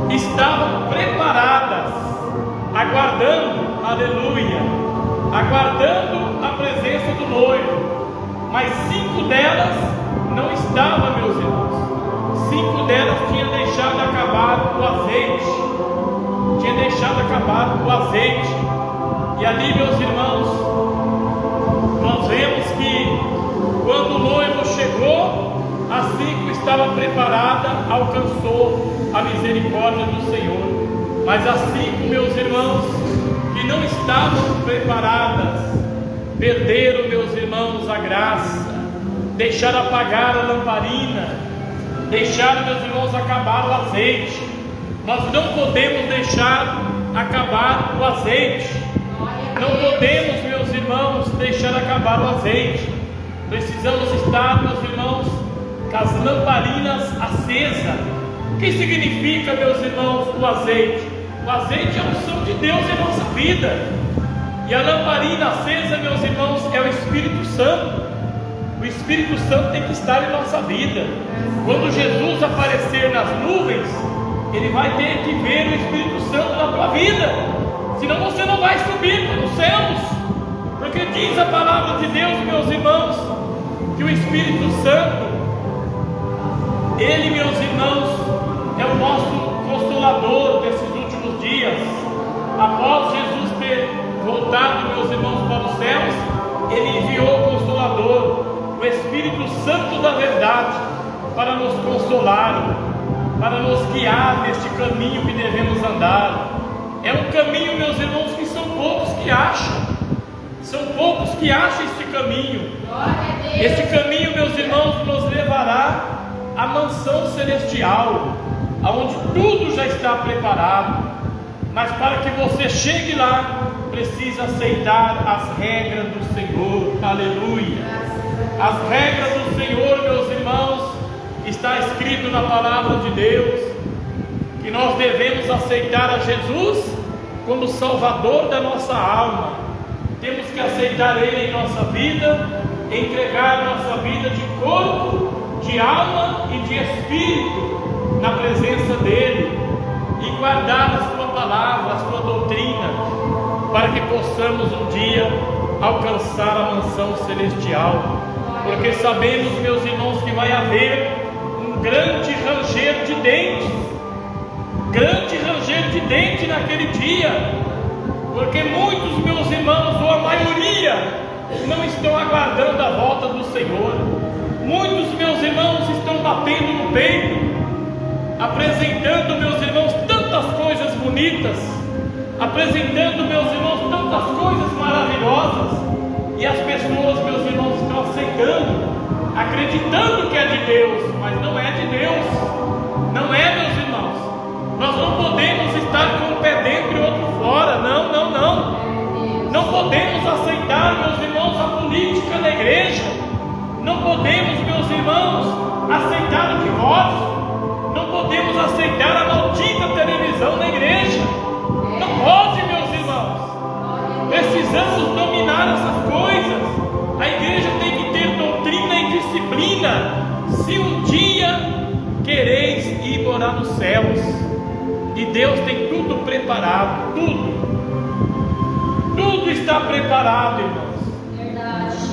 estavam preparadas, aguardando, aleluia, aguardando a presença do noivo, mas 5 delas não estavam, meus irmãos. 5 delas tinham deixado acabar o azeite, e ali, meus irmãos, nós vemos que quando o noivo chegou, as 5 estavam preparadas, alcançou a misericórdia do Senhor. Mas as 5, meus irmãos, que não estavam preparadas, perderam, meus irmãos, a graça, deixaram apagar a lamparina, deixaram, meus irmãos, acabar o azeite. Nós não podemos deixar acabar o azeite. Não podemos, meus irmãos, deixar acabar o azeite. Precisamos estar, meus irmãos, com as lamparinas acesas. O que significa, meus irmãos, o azeite? O azeite é a unção de Deus em nossa vida. E a lamparina acesa, meus irmãos, é o Espírito Santo. O Espírito Santo tem que estar em nossa vida. Quando Jesus aparecer nas nuvens, Ele vai ter que ver o Espírito Santo na tua vida, senão você não vai subir para os céus. Porque diz a palavra de Deus, meus irmãos, que o Espírito Santo, Ele, meus irmãos, é o nosso Consolador desses últimos dias. Após Jesus ter voltado, meus irmãos, para os céus, Ele enviou o Consolador, o Espírito Santo da verdade, para nos consolar, para nos guiar neste caminho que devemos andar. É um caminho, meus irmãos, que são poucos que acham. São poucos que acham este caminho. Este caminho, meus irmãos, nos levará à mansão celestial, aonde tudo já está preparado. Mas para que você chegue lá, precisa aceitar as regras do Senhor. Aleluia. As regras do Senhor, meus irmãos, está escrito na palavra de Deus, que nós devemos aceitar a Jesus como Salvador da nossa alma. Temos que aceitar Ele em nossa vida, entregar nossa vida de corpo, de alma e de espírito na presença dEle, e guardar a sua palavra, a sua doutrina, para que possamos um dia alcançar a mansão celestial. Porque sabemos, meus irmãos, que vai haver um grande ranger de dentes naquele dia, porque muitos, meus irmãos, ou a maioria, não estão aguardando a volta do Senhor. Muitos, meus irmãos, estão batendo no peito, apresentando, meus irmãos, tantas coisas bonitas, apresentando, meus irmãos, tantas coisas maravilhosas, e as pessoas, meus irmãos, estão aceitando, acreditando que é de Deus, mas não é de Deus. Não é, meus irmãos. Nós não podemos estar com um pé dentro e outro fora. Não. Não podemos aceitar, meus irmãos, a política da igreja. Não podemos, meus irmãos, aceitar o divórcio. Não podemos aceitar a maldita televisão da igreja. Não pode, meus irmãos. Precisamos dominar essas coisas. A igreja tem que ter doutrina e disciplina, se um dia quereis ir morar nos céus. E Deus tem tudo preparado, tudo está preparado, irmãos.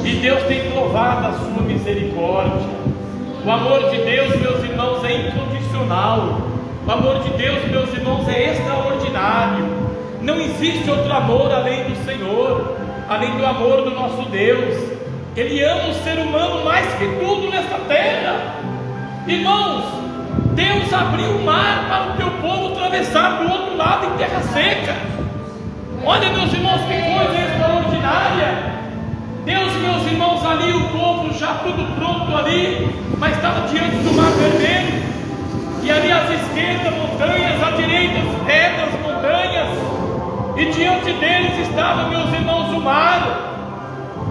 E Deus tem provado a sua misericórdia. O amor de Deus, meus irmãos, é incondicional. O amor de Deus, meus irmãos, é extraordinário. Não existe outro amor além do Senhor, além do amor do nosso Deus. Ele ama o ser humano mais que tudo nesta terra. Irmãos, Deus abriu o mar para o teu povo atravessar do outro lado em terra seca. Olha, meus irmãos, que coisa extraordinária. Deus, meus irmãos, ali o povo já tudo pronto ali, mas estava diante do mar vermelho, e ali às esquerdas montanhas, à direita pedras, montanhas, e diante deles estava, meus irmãos, o mar.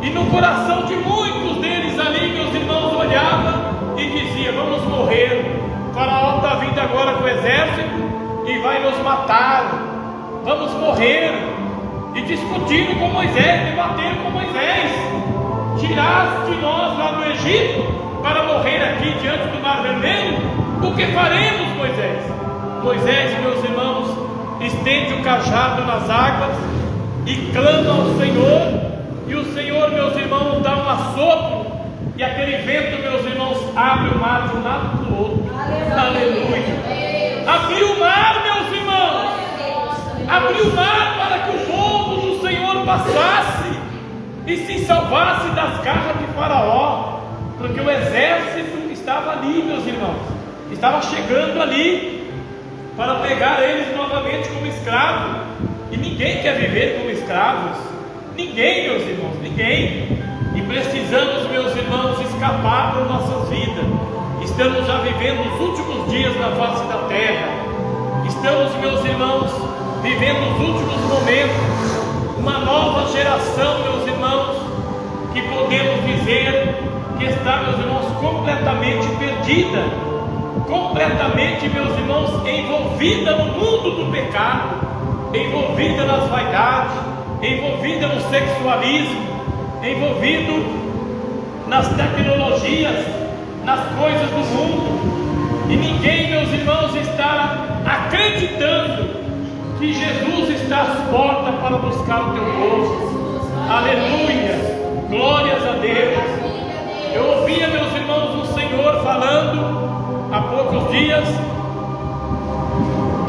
E no coração de muitos deles ali, meus irmãos, olhava e dizia: vamos morrer. O faraó está vindo agora com o exército e vai nos matar. Vamos morrer. E discutindo com Moisés, debateram com Moisés: tiraste de nós lá do Egito para morrer aqui diante do mar vermelho? O que faremos, Moisés? Moisés, meus irmãos, estende o cajado nas águas e clama ao Senhor, e o Senhor, meus irmãos, dá um assopro, e aquele vento, meus irmãos, abre o mar de um lado para o outro. Aleluia! Abriu o mar, meus irmãos, abriu o mar para que o povo do Senhor passasse e se salvasse das garras de Faraó, porque o exército estava ali, meus irmãos, estava chegando ali para pegar eles novamente como escravos. E ninguém quer viver como escravos, ninguém, meus irmãos, ninguém. E precisamos, meus irmãos, escapar das nossas vidas. Estamos já vivendo os últimos dias na face da terra. Estamos, meus irmãos, vivendo os últimos momentos. Uma nova geração, meus irmãos, que podemos dizer que está, meus irmãos, completamente perdida, completamente, meus irmãos, envolvida no mundo do pecado, envolvida nas vaidades, envolvida no sexualismo, envolvido nas tecnologias, nas coisas do mundo. E ninguém, meus irmãos, está acreditando que Jesus está às portas para buscar o teu povo. Aleluia, glórias a Deus. Eu ouvia, meus irmãos, o Senhor falando há poucos dias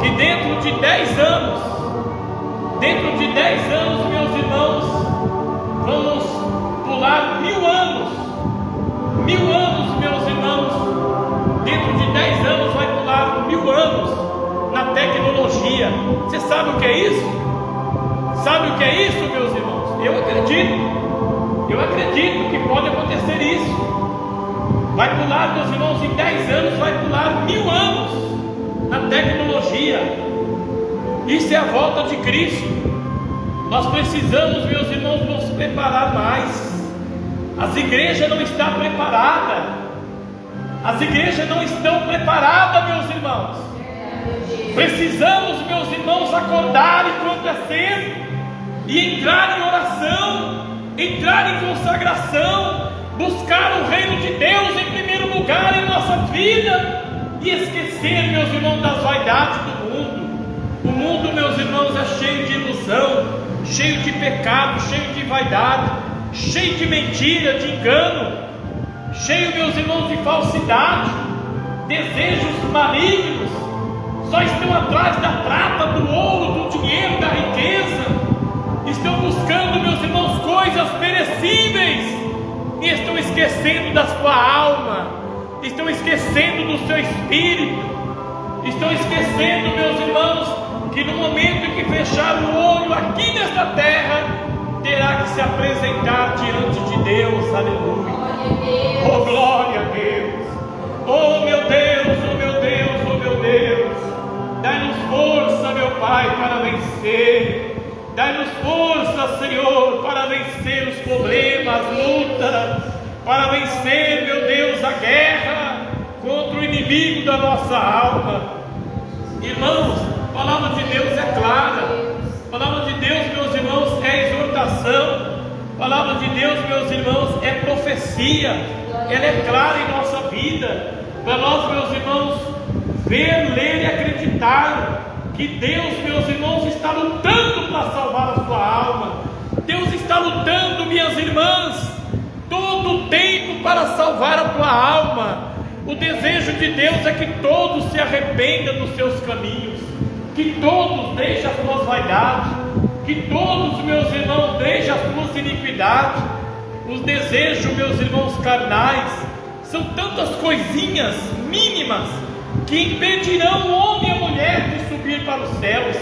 que dentro de 10 anos, meus irmãos, vamos pular 1000 anos. 1000 anos, meus irmãos, dentro de 10 anos vai pular 1000 anos na tecnologia. Você sabe o que é isso? Sabe o que é isso, meus irmãos? Eu acredito que pode acontecer isso. Vai pular, meus irmãos, em 10 anos vai pular 1000 anos na tecnologia. Isso é a volta de Cristo. Nós precisamos, meus irmãos, nos preparar mais. As igrejas não estão preparadas. As igrejas não estão preparadas, meus irmãos. Precisamos, meus irmãos, acordar enquanto é cedo e entrar em oração, entrar em consagração, buscar o reino de Deus em primeiro lugar em nossa vida e esquecer, meus irmãos, das vaidades do mundo. O mundo, meus irmãos, é cheio de ilusão, cheio de pecado, cheio de vaidade, cheio de mentira, de engano, cheio, meus irmãos, de falsidade, desejos malignos. Só estão atrás da prata, do ouro, do dinheiro, da riqueza. Estão buscando, meus irmãos, coisas perecíveis e estão esquecendo da sua alma, estão esquecendo do seu espírito, estão esquecendo, meus irmãos, que no momento em que fechar o olho aqui nesta terra, terá que se apresentar diante de Deus. Aleluia. Oh, glória a Deus. Oh, meu Deus, oh, meu Deus, oh, meu Deus. Dai-nos força, meu Pai, para vencer. Dai-nos força, Senhor, para vencer os problemas, as lutas, para vencer, meu Deus, a guerra contra o inimigo da nossa alma. Irmãos, a palavra de Deus é clara. A palavra de Deus, meus irmãos, é exortação. A palavra de Deus, meus irmãos, é profecia. Ela é clara em nossa vida, para nós, meus irmãos, ver, ler e acreditar que Deus, meus irmãos, está lutando para salvar a sua alma. Deus está lutando, minhas irmãs, todo o tempo para salvar a tua alma. O desejo de Deus é que todos se arrependam dos seus caminhos, que todos deixem as suas vaidades, que todos, meus irmãos, deixem as suas iniquidades. Os desejos, meus irmãos, carnais, são tantas coisinhas mínimas que impedirão o homem e a mulher de subir para os céus,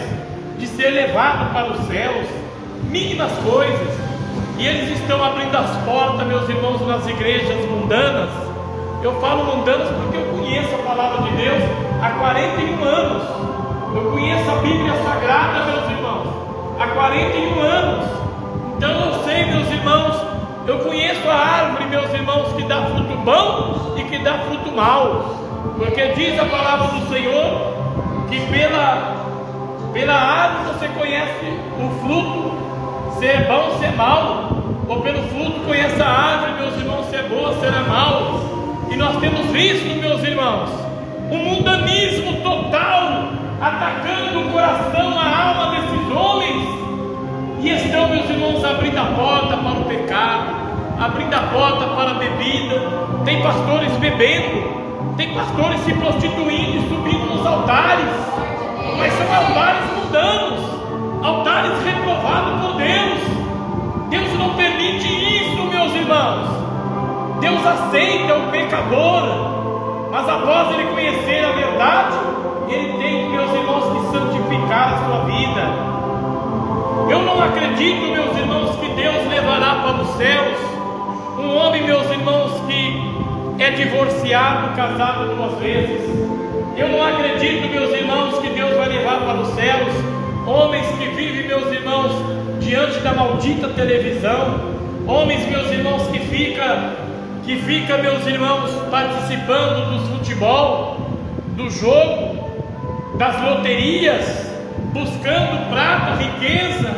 de ser levado para os céus. Mínimas coisas. E eles estão abrindo as portas, meus irmãos, nas igrejas mundanas. Eu falo mundanas porque eu conheço a palavra de Deus há 41 anos. Eu conheço a Bíblia Sagrada, meus irmãos, há 41 anos. Então eu sei, meus irmãos, eu conheço a árvore, meus irmãos, que dá fruto bom e que dá fruto mau. Porque diz a palavra do Senhor que pela árvore você conhece o fruto, se é bom, se é mau. Ou pelo fruto conhece a árvore, meus irmãos, se é boa, se é mau. E nós temos visto, meus irmãos, um mundanismo total abrindo a porta para a bebida, tem pastores bebendo, tem pastores se prostituindo e subindo nos altares, mas são altares mundanos, altares reprovados por Deus. Deus não permite isso, meus irmãos. Deus aceita o pecador, mas após ele conhecer a verdade, ele tem, meus irmãos, que santificar a sua vida. Eu não acredito, meus irmãos, que Deus levará para os céus um homem, meus irmãos, que é divorciado, casado 2 vezes. Eu não acredito, meus irmãos, que Deus vai levar para os céus homens que vivem, meus irmãos, diante da maldita televisão, homens, meus irmãos, que fica, meus irmãos, participando do futebol, do jogo, das loterias, buscando prata, riqueza,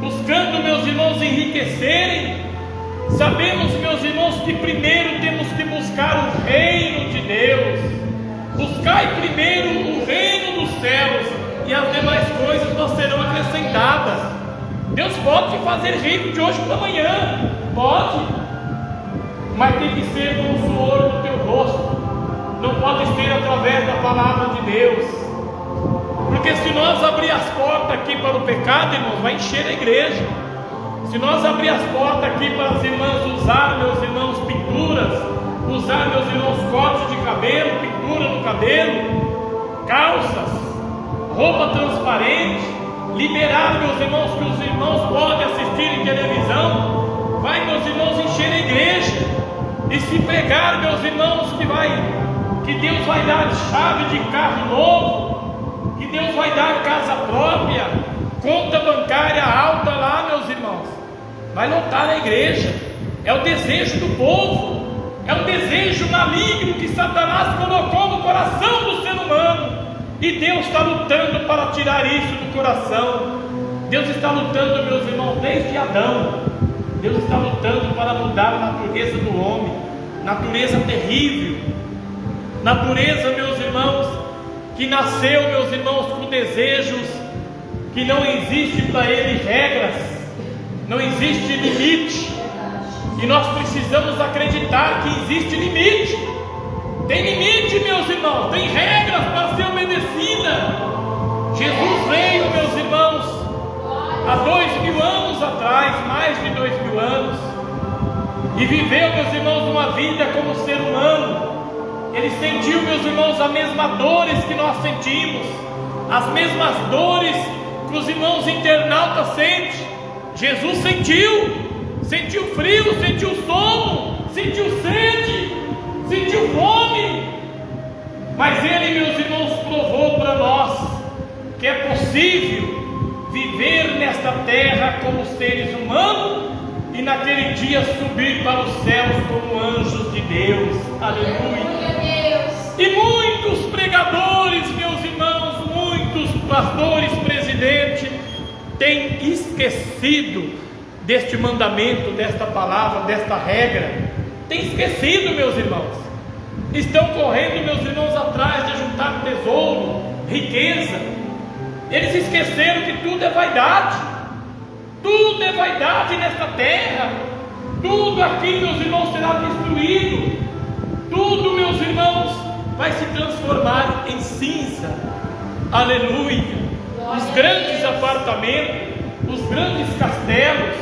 buscando, meus irmãos, enriquecerem. Sabemos, meus irmãos, que primeiro temos que buscar o reino de Deus. Buscai primeiro o reino dos céus, e as demais coisas não serão acrescentadas. Deus pode te fazer rico de hoje para amanhã, pode, mas tem que ser com o suor do teu rosto, não pode ser através da palavra de Deus. Porque se nós abrir as portas aqui para o pecado, irmãos, vai encher a igreja. Se nós abrir as portas aqui para as irmãs usar, meus irmãos, pinturas, usar, meus irmãos, corte de cabelo, pintura no cabelo, calças, roupa transparente, liberar, meus irmãos, que os irmãos podem assistir em televisão, vai, meus irmãos, encher a igreja. E se pregar, meus irmãos, que Deus vai dar chave de carro novo, que Deus vai dar casa própria, conta bancária alta lá, meus irmãos, vai lotar a igreja. É o desejo do povo, é o desejo maligno que Satanás colocou no coração do ser humano, e Deus está lutando para tirar isso do coração. Deus está lutando, meus irmãos, desde Adão. Deus está lutando para mudar a natureza do homem, natureza terrível, natureza, meus irmãos, que nasceu, meus irmãos, com desejos que não existe para ele regras, não existe limite, e nós precisamos acreditar que existe limite. Tem limite, meus irmãos, tem regras para ser obedecida. Jesus veio, meus irmãos, há 2000 anos atrás, mais de 2000 anos, e viveu, meus irmãos, uma vida como ser humano. Ele sentiu, meus irmãos, as mesmas dores que nós sentimos, as mesmas dores que os irmãos internautas sentem. Jesus sentiu frio, sentiu sono, sentiu sede, sentiu fome, mas ele, meus irmãos, provou para nós que é possível viver nesta terra como seres humanos e naquele dia subir para os céus como anjos de Deus. Aleluia. E muitos pregadores, meus irmãos, muitos pastores, presidentes, têm esquecido deste mandamento, desta palavra, desta regra. Têm esquecido, meus irmãos. Estão correndo, meus irmãos, atrás de juntar tesouro, riqueza. Eles esqueceram que tudo é vaidade. Tudo é vaidade nesta terra. Tudo aqui, meus irmãos, será destruído. Tudo, meus irmãos, vai se transformar em cinza. Aleluia. Os grandes apartamentos, os grandes castelos,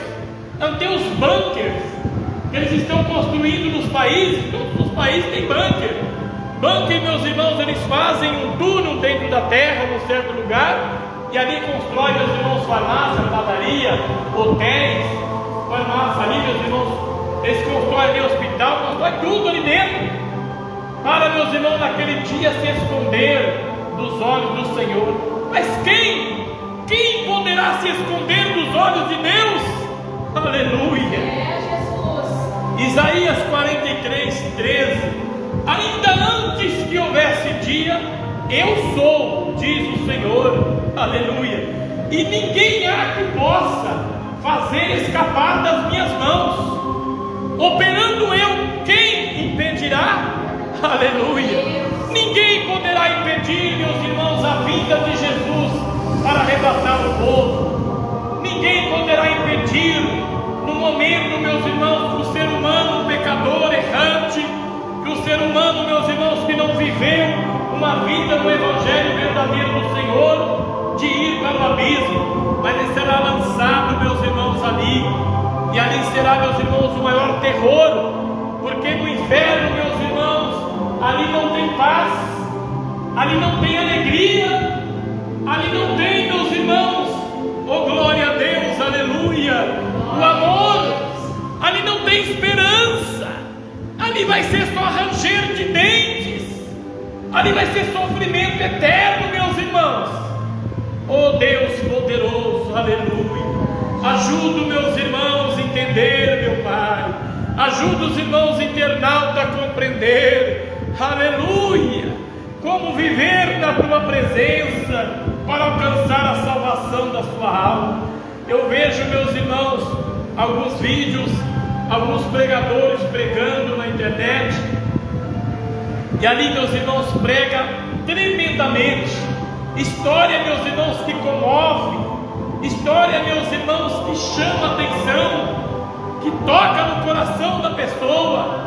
até os bunkers que eles estão construindo nos países. Todos os países têm bunker. Bunker, meus irmãos, eles fazem um túnel dentro da terra, num certo lugar, e ali constrói, meus irmãos, farmácia, padaria, hotéis, farmácia ali, meus irmãos, eles constroem ali hospital, constroem tudo ali dentro, para, meus irmãos, naquele dia se esconder dos olhos do Senhor. Mas quem poderá se esconder dos olhos de Deus? Aleluia. Isaías 43:13. Ainda antes que houvesse dia, eu sou, diz o Senhor. Aleluia. E ninguém há que possa fazer escapar das minhas mãos. Operando eu, quem impedirá? Aleluia. Ninguém poderá impedir, meus irmãos, a vinda de Jesus para arrebatar o povo. Ninguém poderá impedir no momento, meus irmãos, que o ser humano, meus irmãos, que não viveu uma vida no Evangelho verdadeiro do Senhor, de ir para o abismo, mas ele será lançado, meus irmãos, ali, e ali será, meus irmãos, o maior terror, porque no inferno, meus irmãos, ali não tem paz, ali não tem alegria, ali não tem, meus irmãos, oh glória a Deus, aleluia, o amor, ali não tem esperança, ali vai ser só ranger de dentes, ali vai ser sofrimento eterno, meus irmãos. Oh Deus poderoso, aleluia, ajuda meus irmãos a entender, meu Pai, ajuda os irmãos internautas a compreender, aleluia, como viver na Tua presença, para alcançar a salvação da sua alma. Eu vejo, meus irmãos, alguns vídeos, alguns pregadores pregando na internet, e ali, meus irmãos, prega tremendamente, história, meus irmãos, que comove, história, meus irmãos, que chama atenção, que toca no coração da pessoa.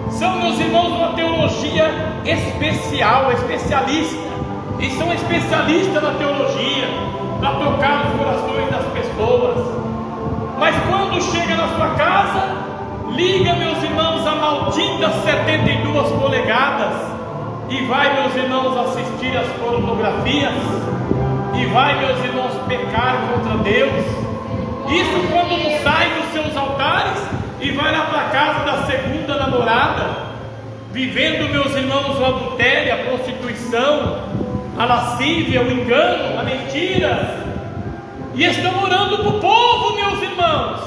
São, meus irmãos, uma teologia especial, especialista. E são especialistas na teologia, para tocar nos corações das pessoas. Mas quando chega na sua casa, liga, meus irmãos, a maldita 72 polegadas e vai, meus irmãos, assistir às pornografias, e vai, meus irmãos, pecar contra Deus. Isso quando não sai dos seus altares e vai lá para a casa da segunda namorada, vivendo, meus irmãos, o adultério, a prostituição, a lascívia, o engano, a mentira, e estão orando para o povo, meus irmãos,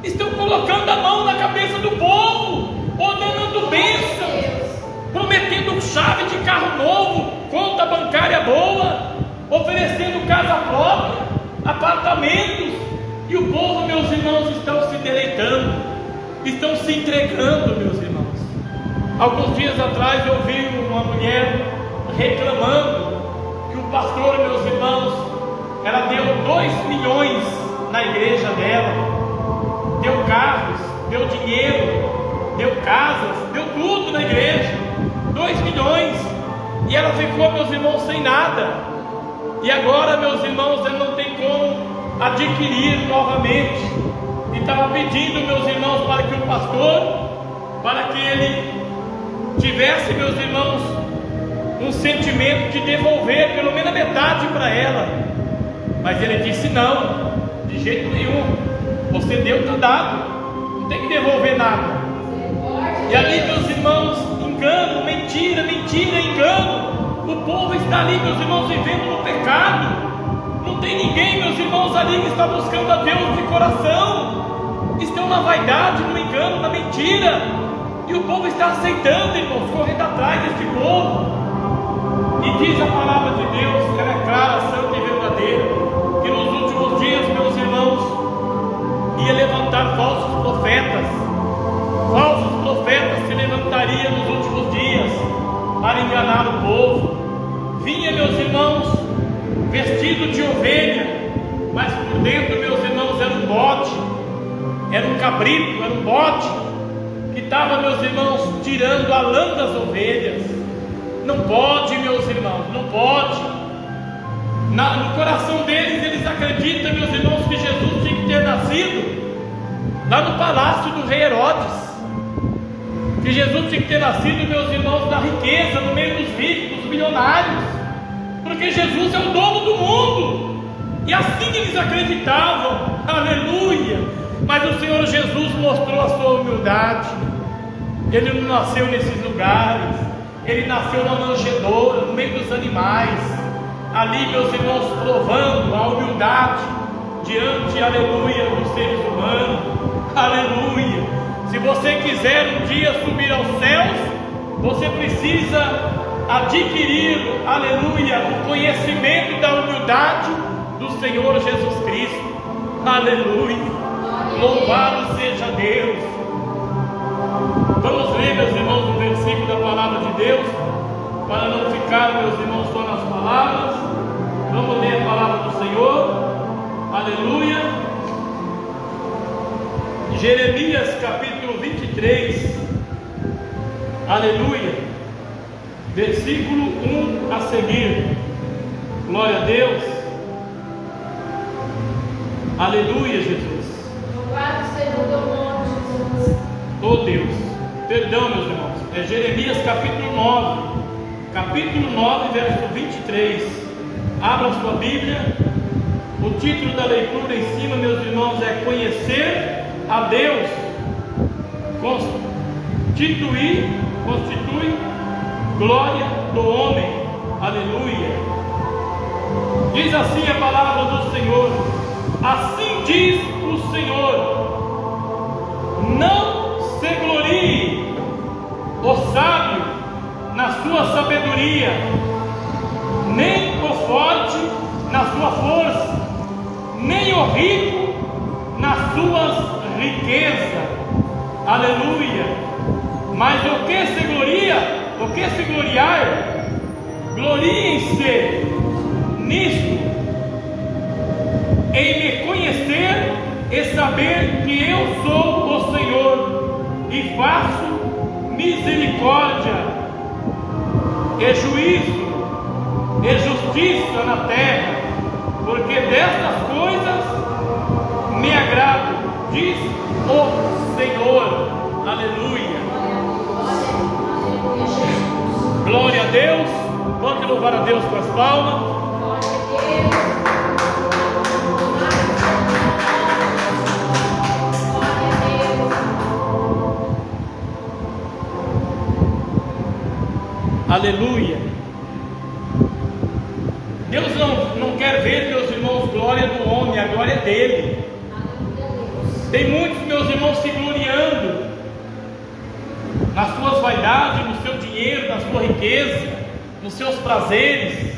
estão colocando a mão na cabeça do povo, ordenando bênçãos, prometendo chave de carro novo, conta bancária boa, oferecendo casa própria, apartamentos, e o povo, meus irmãos, estão se deleitando, estão se entregando, meus irmãos. Alguns dias atrás eu vi uma mulher reclamando que o pastor, meus irmãos, ela deu 2 milhões na igreja dela, deu carros, deu dinheiro, deu casas, deu tudo na igreja, 2 milhões, e ela ficou, meus irmãos, sem nada, e agora, meus irmãos, ela não tem como adquirir novamente, e estava pedindo, meus irmãos, para que o pastor, para que ele tivesse, meus irmãos, um sentimento de devolver pelo menos a metade para ela, mas ele disse não, de jeito nenhum, você deu, está dado, não tem que devolver nada. E ali, meus irmãos, engano, mentira, mentira, engano, o povo está ali, meus irmãos, vivendo no pecado, não tem ninguém, meus irmãos, ali que está buscando a Deus de coração, estão na vaidade, no engano, na mentira, e o povo está aceitando, irmãos, correndo atrás deste povo. E diz a palavra de Deus, ela é clara, santa e verdadeira, que nos últimos dias, meus irmãos, ia levantar falsos profetas se levantariam nos últimos dias para enganar o povo. Vinha, meus irmãos, vestido de ovelha, mas por dentro, meus irmãos, era um bode, era um cabrito, era um bode, que estava, meus irmãos, tirando a lã das ovelhas. Não pode, meus irmãos, não pode. No coração deles, eles acreditam, meus irmãos, que Jesus tinha que ter nascido lá no palácio do rei Herodes, que Jesus tinha que ter nascido, meus irmãos, da riqueza, no meio dos ricos, dos milionários, porque Jesus é o dono do mundo, e assim eles acreditavam, aleluia. Mas o Senhor Jesus mostrou a sua humildade, Ele não nasceu nesses lugares, Ele nasceu na manjedoura, no meio dos animais, ali, meus irmãos, provando a humildade diante, aleluia, dos seres humanos, aleluia. Se você quiser um dia subir aos céus, você precisa adquirir, aleluia, o conhecimento da humildade do Senhor Jesus Cristo, aleluia, louvado seja Deus. Vamos ler, meus irmãos, um versículo da palavra de Deus, para não ficar, meus irmãos, só nas palavras. Vamos ler a palavra do Senhor, aleluia. Jeremias capítulo 23, aleluia. versículo 1 a seguir. Glória a Deus. Aleluia, Jesus. Louvado seja o teu nome, Jesus. Oh Deus, perdão, meus irmãos. É Jeremias capítulo 9. Capítulo 9, verso 23. Abra a sua Bíblia. O título da leitura em cima, meus irmãos, é Conhecer a Deus. Constitui glória do homem. Aleluia. Diz assim a palavra do Senhor: assim diz o Senhor: não se glorie o sábio na sua sabedoria, nem o forte na sua força, nem o rico nas suas riquezas. Aleluia. Mas o que se gloria, o que se gloriar, gloriem-se nisto, em me conhecer e saber que eu sou o Senhor e faço misericórdia e juízo e justiça na terra, porque destas coisas me agrado, diz o Senhor. Aleluia. Glória a Deus. Vamos louvar a Deus com as palmas. Aleluia. Deus não quer ver, meus irmãos, glória do homem, a glória é dele. Tem muitos, meus irmãos, se gloriando nas suas vaidades, no seu dinheiro, na sua riqueza, nos seus prazeres.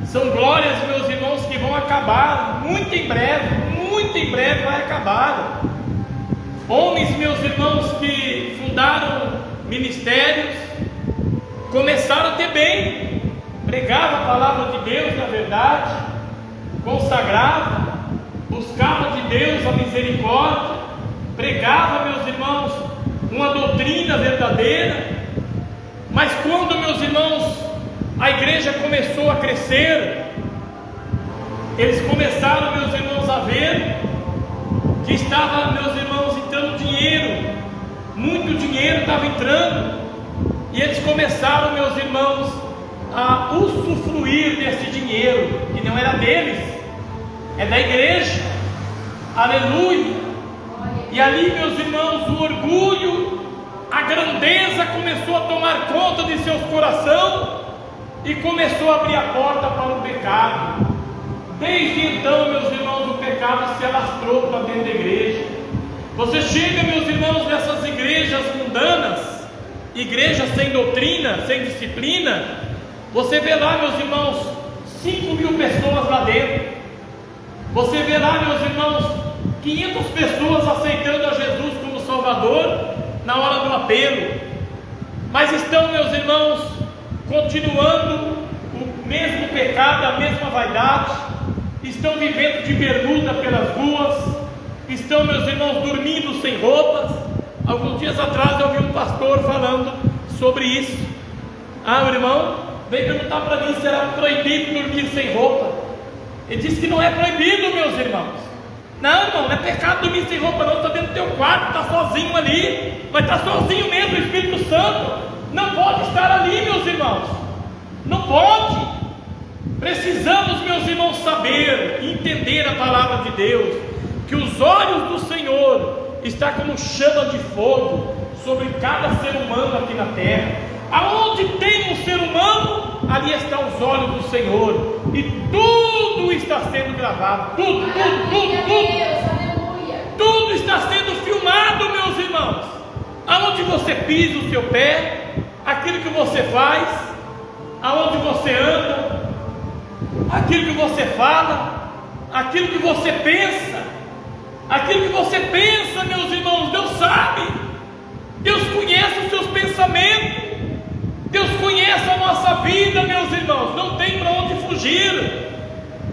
São glórias, meus irmãos, que vão acabar muito em breve vai acabar. Homens, meus irmãos, que fundaram ministérios, começaram a ter bem, pregavam a palavra de Deus na verdade, consagravam, buscavam de Deus a misericórdia, pregavam, meus irmãos, uma doutrina verdadeira. Mas quando, meus irmãos, a igreja começou a crescer, eles começaram, meus irmãos, a ver que estava, meus irmãos, entrando dinheiro, muito dinheiro estava entrando, e eles começaram, meus irmãos, a usufruir desse dinheiro, que não era deles, é da igreja. Aleluia. E ali, meus irmãos, o orgulho, a grandeza começou a tomar conta de seus corações e começou a abrir a porta para o pecado. Desde então, meus irmãos, o pecado se alastrou para dentro da igreja. Você chega, meus irmãos, nessas igrejas mundanas, igrejas sem doutrina, sem disciplina, você vê lá, meus irmãos, 5.000 pessoas lá dentro. Você vê lá, meus irmãos, 500 pessoas aceitando a Jesus como Salvador na hora do apelo, mas estão, meus irmãos, continuando o mesmo pecado, a mesma vaidade, estão vivendo de bermuda pelas ruas, estão, meus irmãos, dormindo sem roupas. Alguns dias atrás eu ouvi um pastor falando sobre isso. Meu irmão veio perguntar para mim se era proibido dormir sem roupa. Ele disse que não é proibido, meus irmãos. Não, irmão, não é pecado dormir sem roupa não. Está dentro do teu quarto, está sozinho ali, vai estar sozinho mesmo. O Espírito Santo não pode estar ali, meus irmãos, não pode. Precisamos, meus irmãos, saber e entender a palavra de Deus, que os olhos do Senhor está como chama de fogo sobre cada ser humano aqui na terra. Aonde tem um ser humano, ali estão os olhos do Senhor, e tudo está sendo gravado, tudo está sendo filmado, meus irmãos. Aonde você pisa o seu pé, aquilo que você faz, aonde você anda, aquilo que você fala, aquilo que você pensa. Aquilo que você pensa, meus irmãos, Deus sabe. Deus conhece os seus pensamentos, Deus conhece a nossa vida, meus irmãos. Não tem para onde fugir.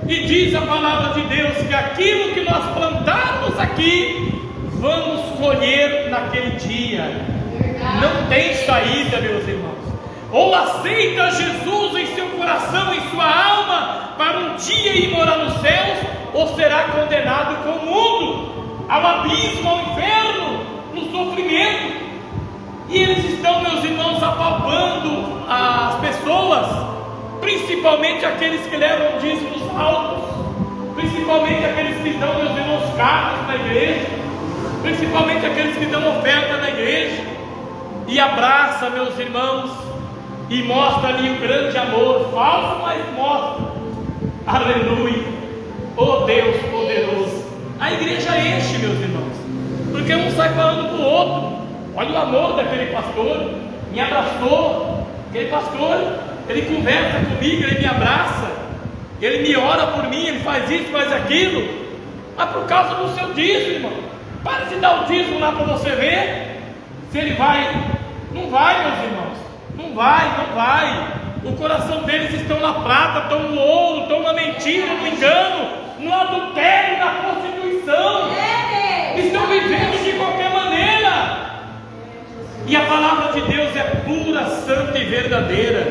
E diz a palavra de Deus que aquilo que nós plantarmos aqui, vamos colher naquele dia. Não tem saída, meus irmãos. ou aceita Jesus em seu coração, em sua alma, para um dia ir morar nos céus, ou será condenado com o mundo, ao abismo, ao inferno, no sofrimento. E eles estão, meus irmãos, apalpando as pessoas, principalmente aqueles que levam dízimos altos, principalmente aqueles que dão, meus irmãos, carros na igreja, principalmente aqueles que dão oferta na igreja, e abraça, meus irmãos, e mostra ali o grande amor, falso, mas mostra, aleluia, oh Deus poderoso. A igreja enche, meus irmãos, porque um sai falando para o outro. Olha o amor daquele pastor, me abraçou. Aquele pastor, ele conversa comigo, ele me abraça, ele me ora por mim, ele faz isso, faz aquilo. Mas por causa do seu dízimo, irmão, para de dar o dízimo lá para você ver se ele vai. Não vai, meus irmãos, não vai. O coração deles estão na prata, estão no ouro, estão na mentira, no engano, no adultério, na prostituição. Estão vivendo de qualquer maneira. E a palavra de Deus é pura, santa e verdadeira,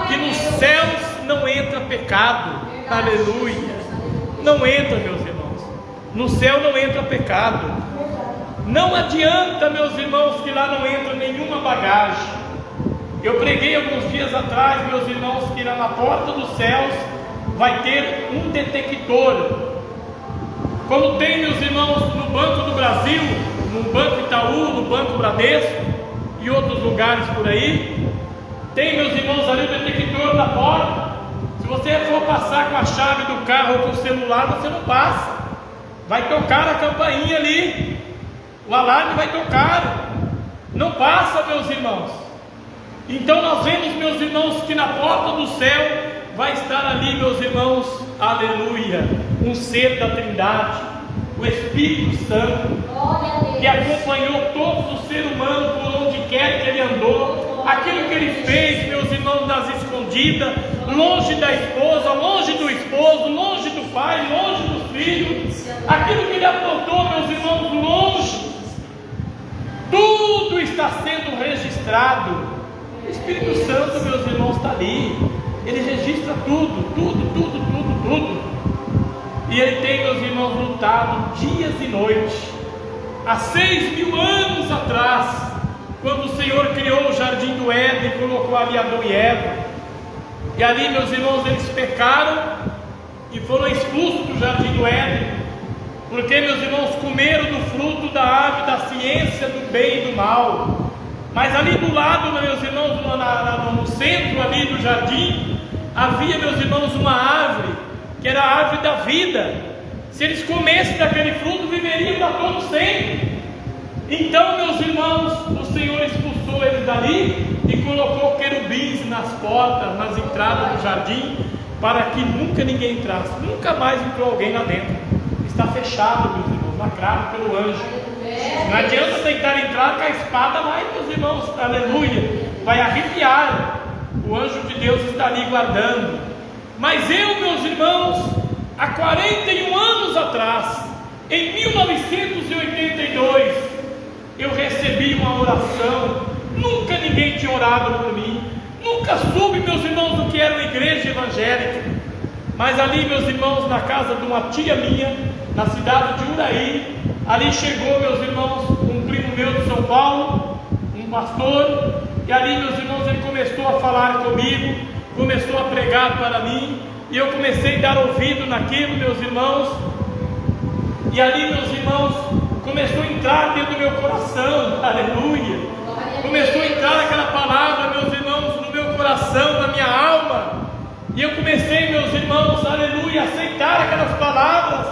que nos céus não entra pecado. Aleluia. Não entra, meus irmãos, no céu não entra pecado. Não adianta, meus irmãos, que lá não entra nenhuma bagagem. Eu preguei alguns dias atrás, meus irmãos, que lá na porta dos céus vai ter um detector, como tem, meus irmãos, no Banco do Brasil, no Banco Itaú, no Banco Bradesco e outros lugares por aí. Tem, meus irmãos, ali o detector da porta. Se você for passar com a chave do carro ou com o celular, você não passa. Vai tocar a campainha ali, o alarme vai tocar. Não passa, meus irmãos. Então nós vemos, meus irmãos, que na porta do céu vai estar ali, meus irmãos, aleluia, um ser da Trindade, o Espírito Santo, que acompanhou todo o ser humano por onde quer que ele andou, aquilo que ele fez, meus irmãos, nas escondidas, longe da esposa, longe do esposo, longe do pai, longe dos filhos, aquilo que ele aprontou, meus irmãos, longe, tudo está sendo registrado. O Espírito Santo, meus irmãos, está ali, ele registra tudo. E ele tem, meus irmãos, lutado dias e noites. Há 6.000 anos atrás, quando o Senhor criou o jardim do Éden e colocou ali Adão e Eva, e ali, meus irmãos, eles pecaram e foram expulsos do jardim do Éden, porque, meus irmãos, comeram do fruto da árvore da ciência do bem e do mal. Mas ali do lado, meus irmãos, no centro ali do jardim, havia, meus irmãos, uma árvore, que era a árvore da vida. Se eles comessem daquele fruto, viveriam para todo sempre. Então, meus irmãos, o Senhor expulsou eles dali e colocou querubins nas portas, nas entradas do jardim, para que nunca ninguém entrasse. Nunca mais entrou alguém lá dentro. Está fechado, meus irmãos, lacrado pelo anjo. Não adianta tentar entrar, que a espada vai, meus irmãos, aleluia, vai arrepiar. O anjo de Deus está ali guardando. Mas eu, meus irmãos, há 41 anos atrás, em 1982, eu recebi uma oração. Nunca ninguém tinha orado por mim, nunca soube, meus irmãos, o que era uma igreja evangélica. Mas ali, meus irmãos, na casa de uma tia minha, na cidade de Uraí, ali chegou, meus irmãos, um primo meu de São Paulo, um pastor, e ali, meus irmãos, ele começou a falar comigo, começou a pregar para mim, e eu comecei a dar ouvido naquilo, meus irmãos, e ali, meus irmãos, começou a entrar dentro do meu coração, aleluia, começou a entrar aquela palavra, meus irmãos, no meu coração, na minha alma, e eu comecei, meus irmãos, aleluia, a aceitar aquelas palavras.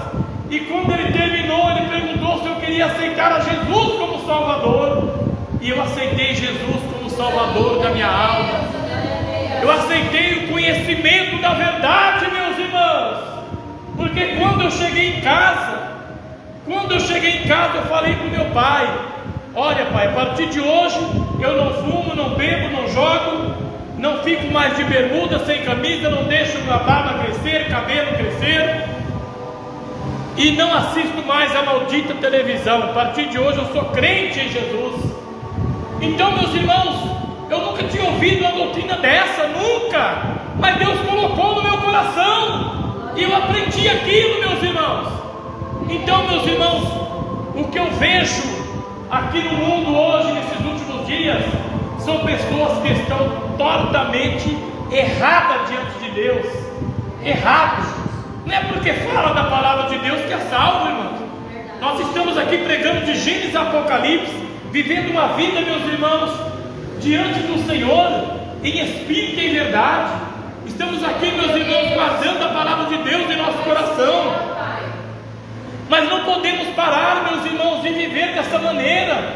E quando ele terminou, ele perguntou se eu queria aceitar a Jesus como Salvador. E eu aceitei Jesus como Salvador da minha alma. Eu aceitei o conhecimento da verdade, meus irmãos. Porque quando eu cheguei em casa, eu falei para o meu pai: olha, pai, a partir de hoje eu não fumo, não bebo, não jogo, não fico mais de bermuda, sem camisa, não deixo a barba crescer, cabelo crescer, e não assisto mais a maldita televisão. A partir de hoje eu sou crente em Jesus. Então, meus irmãos, Eu nunca tinha ouvido uma doutrina dessa, nunca. Mas Deus colocou no meu coração e eu aprendi aquilo, meus irmãos. Então, meus irmãos, o que eu vejo aqui no mundo hoje, nesses últimos dias, são pessoas que estão totalmente erradas diante de Deus. Errados. Não é porque fala da palavra de Deus que é salvo, irmãos. Nós estamos aqui pregando de Gênesis a Apocalipse, vivendo uma vida, meus irmãos, diante do Senhor, em espírito e em verdade. Estamos aqui, meus irmãos, guardando a palavra de Deus em nosso coração. Mas não podemos parar, meus irmãos, de viver dessa maneira.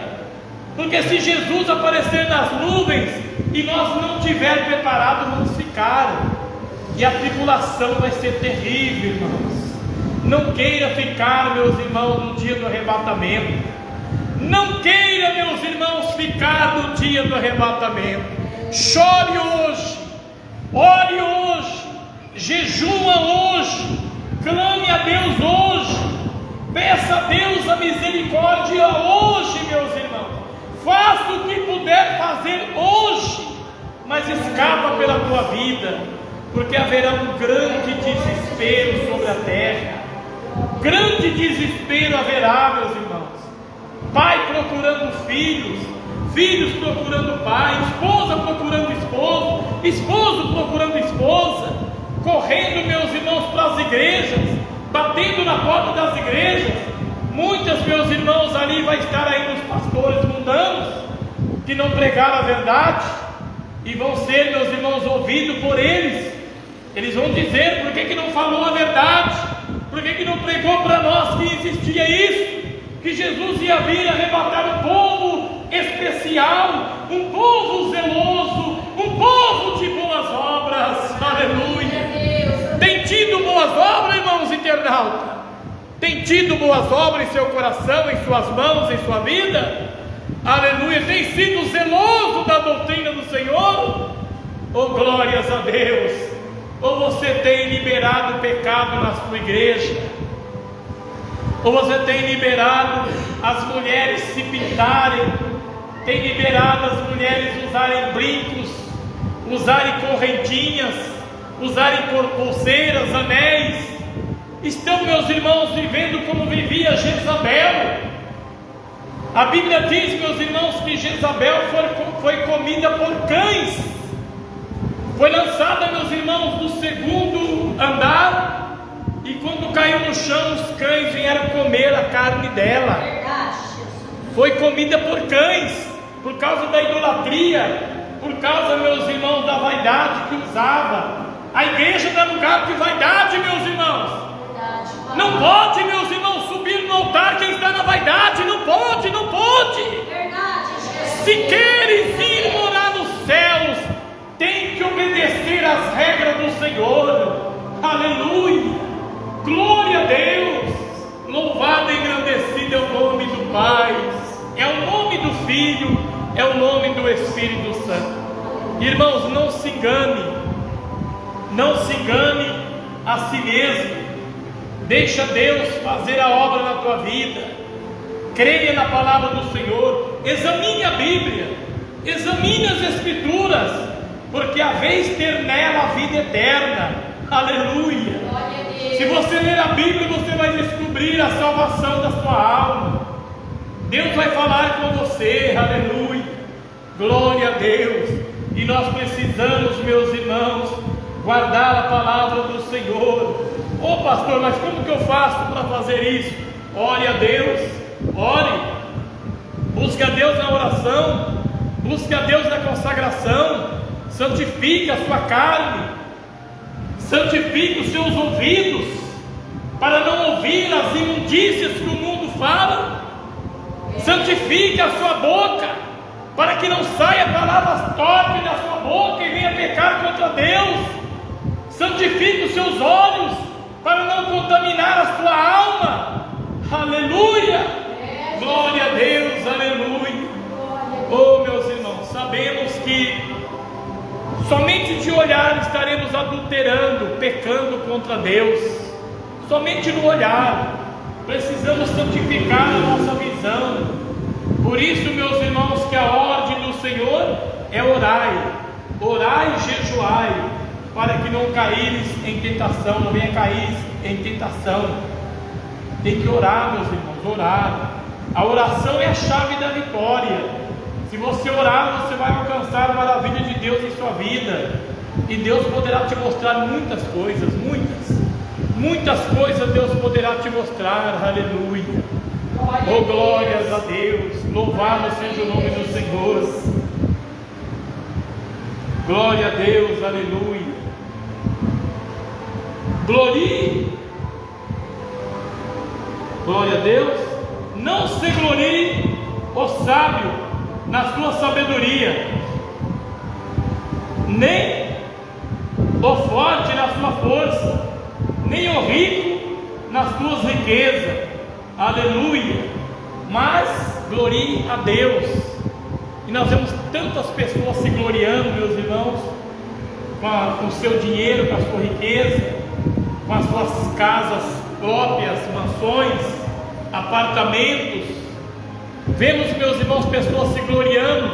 Porque se Jesus aparecer nas nuvens e nós não estivermos preparados, vamos ficar. E a tribulação vai ser terrível, irmãos. Não queira ficar, meus irmãos, no dia do arrebatamento. Não queira, meus irmãos, ficar no dia do arrebatamento. Chore hoje, ore hoje, jejua hoje, clame a Deus hoje, peça a Deus a misericórdia hoje, meus irmãos. Faça o que puder fazer hoje, mas escapa pela tua vida, porque haverá um grande desespero sobre a terra. Grande desespero haverá, meus irmãos. Pai procurando filhos, filhos procurando pai, esposa procurando esposo, esposo procurando esposa, correndo, meus irmãos, para as igrejas, batendo na porta das igrejas. Muitos, meus irmãos, ali vai estar ainda os pastores mundanos, que não pregaram a verdade, e vão ser, meus irmãos, ouvidos por eles. Eles vão dizer: por que não falou a verdade? Por que não pregou para nós que existia isso? Que Jesus ia vir arrebatar um povo especial, um povo zeloso, um povo de boas obras. Aleluia! Tem tido boas obras, irmãos internautas? Tem tido boas obras em seu coração, em suas mãos, em sua vida? Aleluia! Tem sido zeloso da doutrina do Senhor? Oh, glórias a Deus! Ou você tem liberado o pecado na sua igreja? Ou você tem liberado as mulheres se pintarem, tem liberado as mulheres usarem brincos, usarem correntinhas, usarem pulseiras, anéis? Estão, meus irmãos, vivendo como vivia Jezabel. A Bíblia diz, meus irmãos, que Jezabel foi comida por cães. Foi lançada, meus irmãos, do segundo andar, e quando caiu no chão, os cães vieram comer a carne dela. Foi comida por cães, por causa da idolatria, por causa, meus irmãos, da vaidade que usava. A igreja não é lugar de vaidade, meus irmãos. Não pode, meus irmãos, subir no altar quem está na vaidade. Não pode, não pode. Se queres ir morar nos céus, tem que obedecer às regras do Senhor. Aleluia, glória a Deus. Louvado e engrandecido é o nome do Pai, é o nome do Filho, é o nome do Espírito Santo. Irmãos, não se engane, não se engane a si mesmo. Deixa Deus fazer a obra na tua vida. Creia na palavra do Senhor. Examine a Bíblia, examine as Escrituras, porque haveis ter nela a vida eterna. Aleluia. Se você ler a Bíblia, você vai descobrir a salvação da sua alma. Deus vai falar com você. Aleluia, glória a Deus. E nós precisamos, meus irmãos, guardar a palavra do Senhor. Ô pastor, mas como que eu faço para fazer isso? Ore a Deus, ore, busque a Deus na oração, busque a Deus na consagração. Santifique a sua carne, santifique os seus ouvidos, para não ouvir as imundícias que o mundo fala. Santifique a sua boca, para que não saia palavras torpes da sua boca e venha pecar contra Deus. Santifique os seus olhos, para não contaminar a sua alma. Aleluia, glória a Deus, aleluia. Oh, meus irmãos, sabemos que somente de olhar estaremos adulterando, pecando contra Deus. Somente no olhar. Precisamos santificar a nossa visão. Por isso, meus irmãos, que a ordem do Senhor é orai e jejuai, para que não caíres em tentação, não venha cair em tentação. Tem que orar, meus irmãos, orar. A oração é a chave da vitória. Se você orar, você vai alcançar a maravilha de Deus em sua vida, e Deus poderá te mostrar muitas coisas, muitas coisas Deus poderá te mostrar. Aleluia. Oh, glórias a Deus. Louvado seja o nome do Senhor. Glória a Deus, aleluia. Glorie. Glória a Deus. Não se glorie o sábio na sua sabedoria, nem o forte na sua força, nem o rico nas suas riquezas. Aleluia. Mas glorie a Deus. E nós vemos tantas pessoas se gloriando, meus irmãos, com o seu dinheiro, com a sua riqueza, com as suas casas próprias, mansões, apartamentos. Vemos, meus irmãos, pessoas se gloriando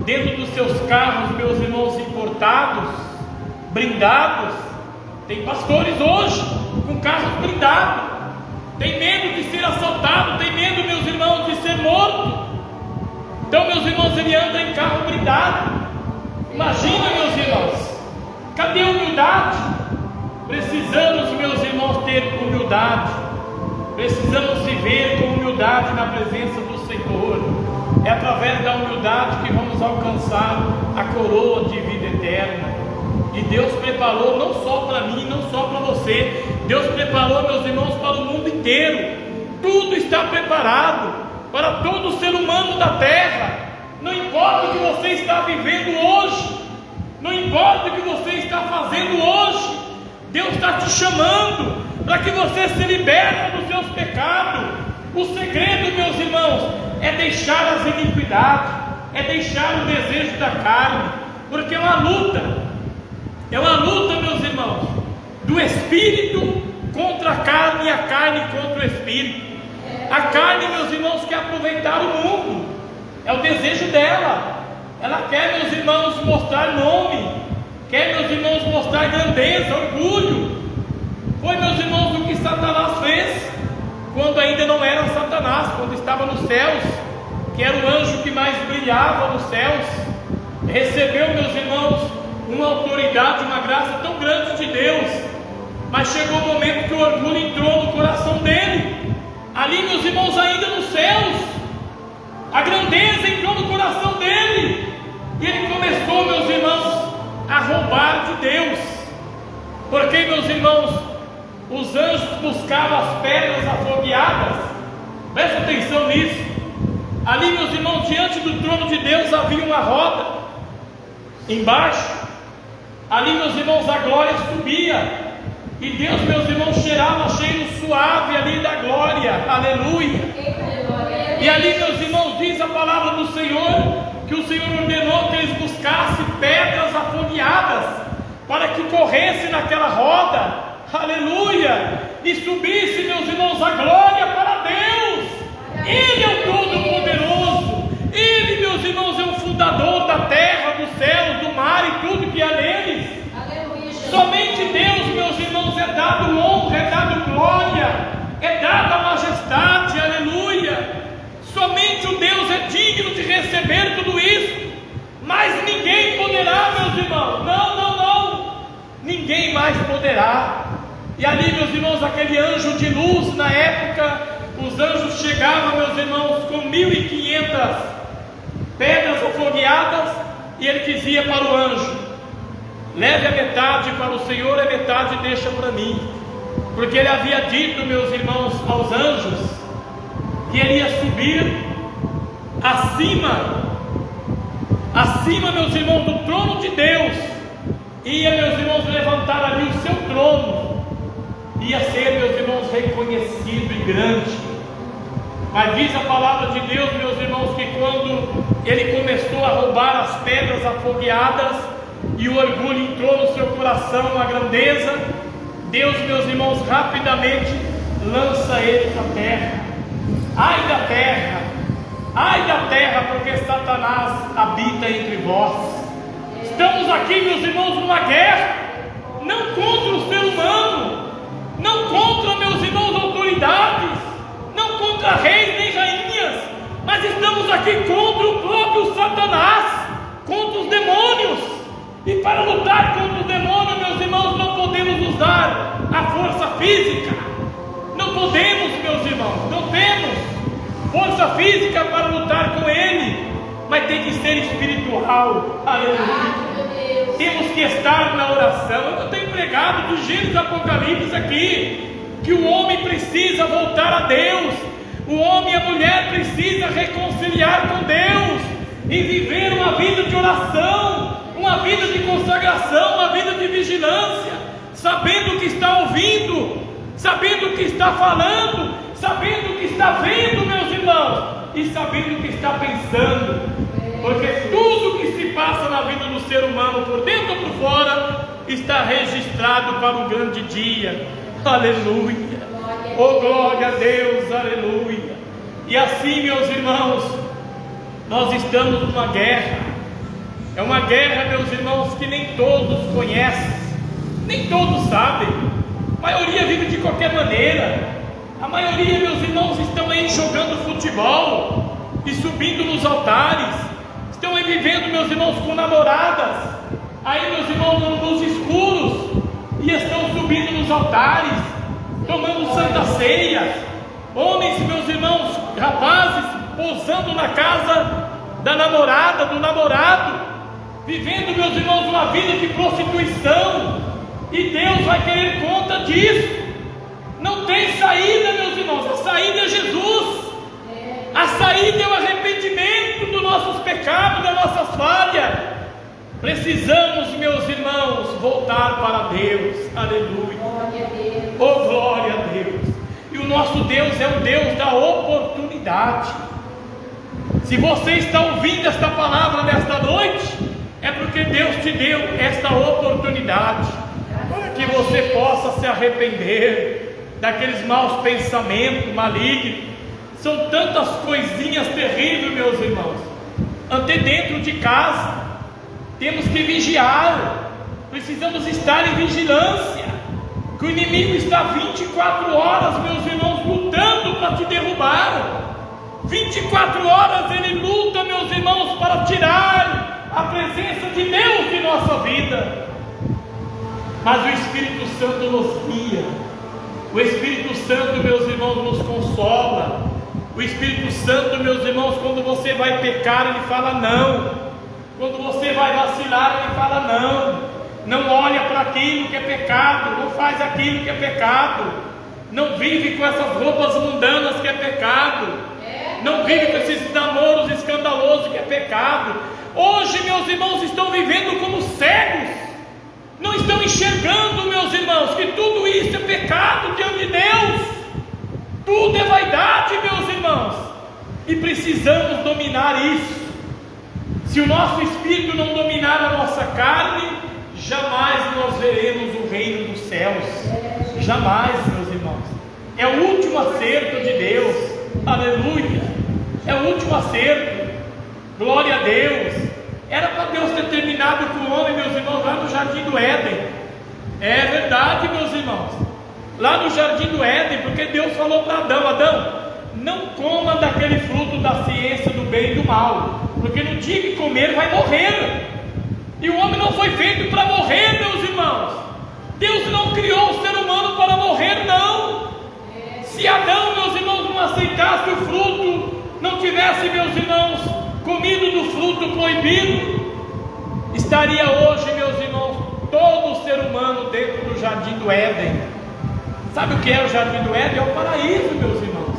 dentro dos seus carros, meus irmãos, importados, blindados. Tem pastores hoje com carros blindados, tem medo de ser assaltado, tem medo, meus irmãos, de ser morto. Então, meus irmãos, ele anda em carro blindado. Imagina, meus irmãos, cadê a humildade? Precisamos, meus irmãos, ter humildade. Precisamos viver com humildade na presença do Senhor. É através da humildade que vamos alcançar a coroa de vida eterna. E Deus preparou não só para mim, não só para você. Deus preparou, meus irmãos, para o mundo inteiro. Tudo está preparado para todo ser humano da terra. Não importa o que você está vivendo hoje, não importa o que você está fazendo hoje, Deus está te chamando para que você se liberte dos seus pecados. O segredo, meus irmãos, é deixar as iniquidades, é deixar o desejo da carne, porque é uma luta, meus irmãos, do espírito contra a carne e a carne contra o espírito. A carne, meus irmãos, quer aproveitar o mundo, é o desejo dela. Ela quer, meus irmãos, mostrar nome, quer, meus irmãos, mostrar grandeza, orgulho. Foi, meus irmãos, o que Satanás fez quando ainda não era Satanás, quando estava nos céus, que era o anjo que mais brilhava nos céus. Recebeu, meus irmãos, uma autoridade, uma graça tão grande de Deus, mas chegou o momento que o orgulho entrou no coração dele. Ali, meus irmãos, ainda nos céus, a grandeza entrou no coração dele, e ele começou, meus irmãos, a roubar de Deus. Porque, meus irmãos, os anjos buscavam as pedras afogueadas. Presta atenção nisso. Ali, meus irmãos, diante do trono de Deus havia uma roda. Embaixo, ali, meus irmãos, a glória subia. E Deus, meus irmãos, cheirava cheiro suave ali da glória. Aleluia. E ali, meus irmãos, diz a palavra do Senhor, que o Senhor ordenou que eles buscassem pedras afogueadas, para que corresse naquela roda. Aleluia. E subisse, meus irmãos, a glória para Deus. Ele é o Todo-Poderoso. Ele, meus irmãos, é o fundador da terra, do céu, do mar e tudo que há neles. Somente Deus, meus irmãos, é dado honra, é dado glória, é dada majestade. Aleluia. Somente o Deus é digno de receber tudo isso. Mas ninguém poderá, meus irmãos. Não. Ninguém mais poderá. E ali, meus irmãos, aquele anjo de luz, na época, os anjos chegavam, meus irmãos, com 1.500 pedras afogueadas, e ele dizia para o anjo: leve a metade para o Senhor, a metade deixa para mim. Porque ele havia dito, meus irmãos, aos anjos, que ele ia subir acima, meus irmãos, do trono de Deus. Ia, meus irmãos, levantar ali o seu trono. Ia ser, meus irmãos, reconhecido e grande. Mas diz a palavra de Deus, meus irmãos, que quando ele começou a roubar as pedras afogueadas e o orgulho entrou no seu coração, a grandeza, Deus, meus irmãos, rapidamente lança ele para a terra. Ai da terra, porque Satanás habita entre vós. Estamos aqui, meus irmãos, numa guerra, não contra o ser humano, não contra, meus irmãos, autoridades, não contra reis nem rainhas, mas estamos aqui contra o próprio Satanás, contra os demônios. E para lutar contra o demônio, meus irmãos, não podemos usar a força física. Não podemos, meus irmãos, não temos força física para lutar com ele, mas tem que ser espiritual. Aleluia. Temos que estar na oração. Eu tenho pregado do Gênesis Apocalipse aqui, que o homem precisa voltar a Deus, o homem e a mulher precisam reconciliar com Deus e viver uma vida de oração, uma vida de consagração, uma vida de vigilância, sabendo o que está ouvindo, sabendo o que está falando, sabendo o que está vendo, meus irmãos, e sabendo o que está pensando, porque tudo que se passa na vida do ser humano, por dentro ou por fora, está registrado para o grande dia. Aleluia, oh glória a Deus, aleluia. E assim, meus irmãos, nós estamos numa guerra. É uma guerra, meus irmãos, que nem todos conhecem, nem todos sabem. A maioria vive de qualquer maneira. A maioria, meus irmãos, estão aí jogando futebol e subindo nos altares. Estão aí vivendo, meus irmãos, com namoradas, aí, meus irmãos, nos escuros, e estão subindo nos altares, tomando santa ceia. Homens, meus irmãos, rapazes, pousando na casa da namorada, do namorado, vivendo, meus irmãos, uma vida de prostituição, e Deus vai querer conta disso. Não tem saída, meus irmãos. A saída é Jesus. A saída é o arrependimento dos nossos pecados, das nossas falhas. Precisamos, meus irmãos, voltar para Deus. Aleluia. Oh, glória a Deus. E o nosso Deus é o Deus da oportunidade. Se você está ouvindo esta palavra nesta noite, é porque Deus te deu esta oportunidade, para que você possa se arrepender daqueles maus pensamentos malignos. São tantas coisinhas terríveis, meus irmãos. Até dentro de casa temos que vigiar. Precisamos estar em vigilância, que o inimigo está 24 horas, meus irmãos, lutando para te derrubar. 24 horas ele luta, meus irmãos, para tirar a presença de Deus de nossa vida. Mas o Espírito Santo nos guia. O Espírito Santo, meus irmãos, nos consola. O Espírito Santo, meus irmãos, quando você vai pecar, ele fala não. Quando você vai vacilar, ele fala não. Não olha para aquilo que é pecado, não faz aquilo que é pecado, não vive com essas roupas mundanas que é pecado, não vive com esses namoros escandalosos que é pecado. Hoje, meus irmãos, estão vivendo como cegos, não estão enxergando, meus irmãos, que tudo isso é pecado diante de Deus. Tudo é vaidade, meus irmãos, e precisamos dominar isso. Se o nosso espírito não dominar a nossa carne, jamais nós veremos o reino dos céus. Jamais, meus irmãos. É o último acerto de Deus. Aleluia. É o último acerto. Glória a Deus. Era para Deus ter terminado com o homem, meus irmãos, lá no Jardim do Éden. É verdade, meus irmãos. Lá no Jardim do Éden, porque Deus falou para Adão: Adão, não coma daquele fruto da ciência do bem e do mal, porque no dia que comer vai morrer. E o homem não foi feito para morrer, meus irmãos. Deus não criou o ser humano para morrer, não. Se Adão, meus irmãos, não aceitasse o fruto, não tivesse, meus irmãos, comido do fruto proibido, estaria hoje, meus irmãos, todo o ser humano dentro do Jardim do Éden. Sabe o que é o Jardim do Éden? É o paraíso, meus irmãos.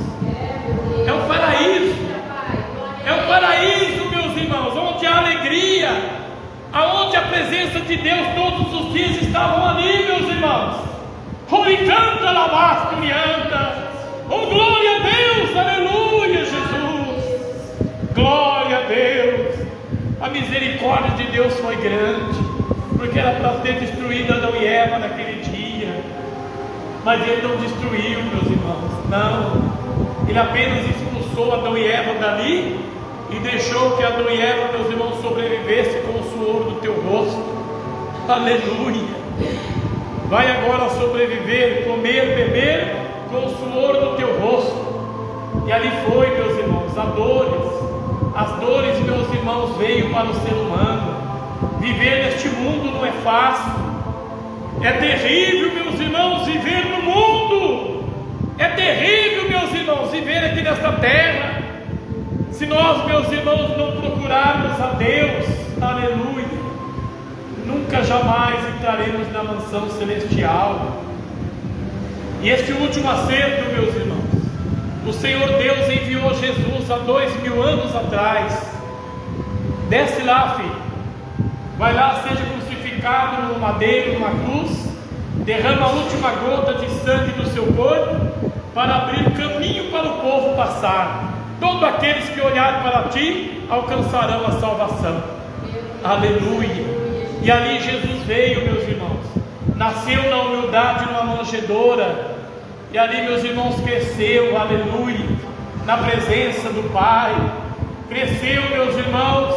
É o paraíso. É o paraíso, meus irmãos, onde há alegria, aonde a presença de Deus todos os dias estavam ali, meus irmãos. Oricanta, lavasturianta. Oh, glória a Deus, aleluia, Jesus. Glória a Deus. A misericórdia de Deus foi grande, porque era para ter destruído Adão e Eva naquele dia, mas Ele não destruiu, meus irmãos, não. Ele apenas expulsou Adão e Eva dali e deixou que Adão e Eva, meus irmãos, sobrevivesse com o suor do teu rosto. Aleluia. Vai agora sobreviver, comer, beber com o suor do teu rosto. E ali foi, meus irmãos, as dores, meus irmãos, veio para o ser humano. Viver neste mundo não é fácil. É terrível, meus irmãos, viver no mundo. É terrível, meus irmãos, viver aqui nesta terra. Se nós, meus irmãos, não procurarmos a Deus, aleluia, nunca jamais entraremos na mansão celestial. E este último acerto, meus irmãos, o Senhor Deus enviou Jesus há 2000 anos atrás. Desce lá, filho. Vai lá, seja crucificado no madeiro, numa cruz. Derrama a última gota de sangue do seu corpo para abrir caminho para o povo passar. Todos aqueles que olharem para ti alcançarão a salvação. Aleluia. E ali Jesus veio, meus irmãos. Nasceu na humildade numa manjedoura. E ali, meus irmãos, cresceu, aleluia, na presença do Pai. Cresceu, meus irmãos.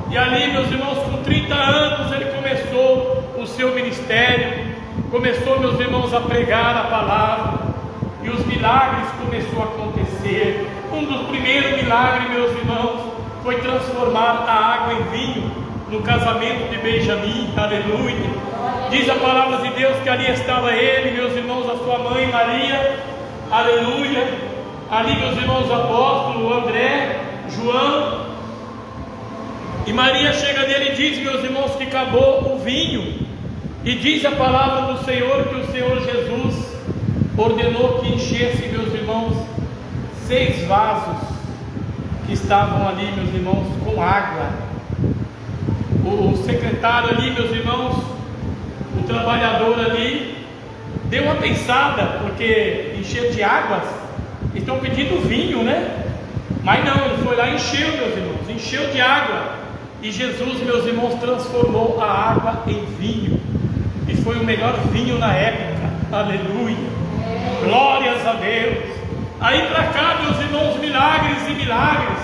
E ali, meus irmãos, com 30 anos ele começou o seu ministério. Começou, meus irmãos, a pregar a palavra. E os milagres começaram a acontecer. Um dos primeiros milagres, meus irmãos, foi transformar a água em vinho no casamento de Benjamim. Aleluia. Diz a palavra de Deus que ali estava ele, meus irmãos, a sua mãe Maria. Aleluia. Ali, meus irmãos, apóstolos André, João. E Maria chega nele e diz, meus irmãos, que acabou o vinho. E diz a palavra do Senhor que o Senhor Jesus ordenou que enchesse, meus irmãos, 6 vasos que estavam ali, meus irmãos, com água. O secretário ali, meus irmãos, o trabalhador ali, deu uma pensada, porque encher de águas, estão pedindo vinho, né? Mas não, ele foi lá e encheu, meus irmãos, encheu de água. E Jesus, meus irmãos, transformou a água em vinho. E foi o melhor vinho na época. Aleluia. Glórias a Deus. Aí para cá, meus irmãos, milagres e milagres.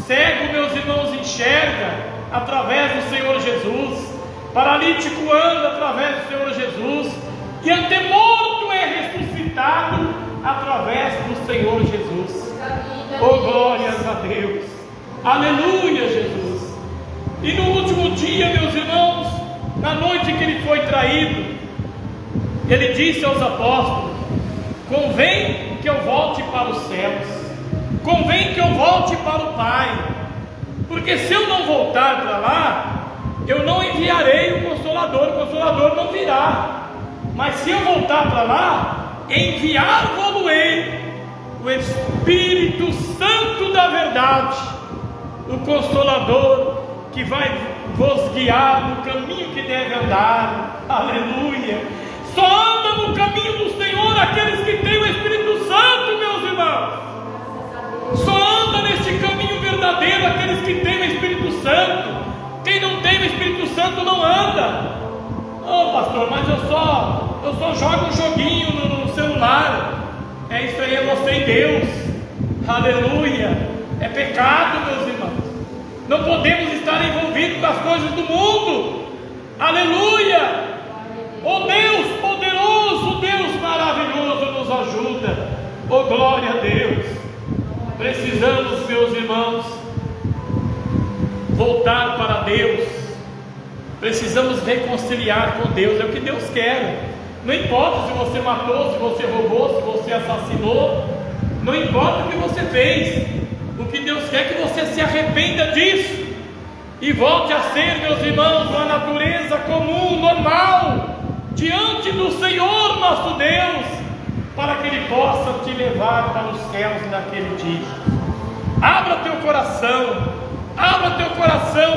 Cego, meus irmãos, enxerga através do Senhor Jesus. Paralítico anda através do Senhor Jesus. E até morto é ressuscitado através do Senhor Jesus. Oh, glórias a Deus. Aleluia, Jesus. E no último dia, meus irmãos, na noite que ele foi traído, ele disse aos apóstolos: convém que eu volte para os céus, convém que eu volte para o Pai, porque se eu não voltar para lá, eu não enviarei o Consolador não virá. Mas se eu voltar para lá, enviar-vos-ei o Espírito Santo da verdade, o Consolador, que vai vos guiar no caminho que deve andar. Aleluia. Só anda no caminho do Senhor aqueles que têm o Espírito Santo, meus irmãos. Só anda neste caminho verdadeiro aqueles que têm o Espírito Santo. Quem não tem o Espírito Santo não anda. Oh, pastor, mas eu só jogo um joguinho no celular. É isso aí, é você e Deus. Aleluia. É pecado, meus irmãos. Não podemos estar envolvidos com as coisas do mundo. Aleluia. Oh Deus poderoso, Deus maravilhoso, nos ajuda. Oh glória a Deus. Precisamos, meus irmãos, voltar para Deus. Precisamos reconciliar com Deus. É o que Deus quer. Não importa se você matou, se você roubou, se você assassinou. Não importa o que você fez. O que Deus quer é que você se arrependa disso e volte a ser, meus irmãos, uma natureza comum, normal, diante do Senhor nosso Deus, para que Ele possa te levar para os céus naquele dia. Abra teu coração,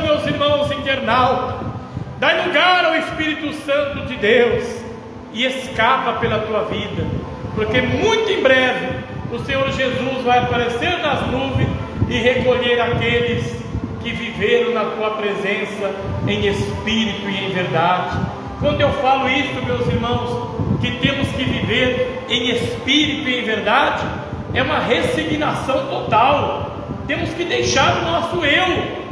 meus irmãos internautas. Dá lugar ao Espírito Santo de Deus e escapa pela tua vida, porque muito em breve o Senhor Jesus vai aparecer nas nuvens e recolher aqueles que viveram na tua presença em espírito e em verdade. Quando eu falo isso, meus irmãos, que temos que viver em espírito e em verdade, é uma resignação total. temos que deixar o nosso eu,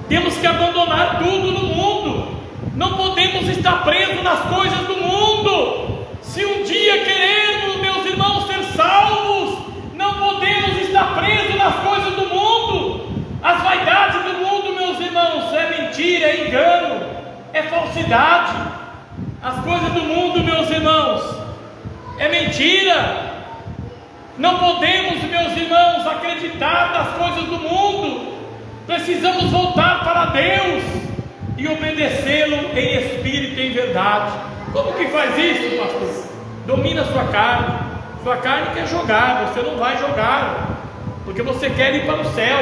temos que abandonar tudo no mundo. Não podemos estar presos nas coisas do mundo. Se um dia queremos, meus irmãos, ser salvos, não podemos estar presos nas coisas do mundo. As vaidades do mundo, meus irmãos, é mentira, é engano, é falsidade. As coisas do mundo, meus irmãos, é mentira. Não podemos, meus irmãos, acreditar nas coisas do mundo. Precisamos voltar para Deus e obedecê-lo em espírito e em verdade. Como que faz isso, pastor? Domina a sua carne. Sua carne quer jogar, você não vai jogar, porque você quer ir para o céu.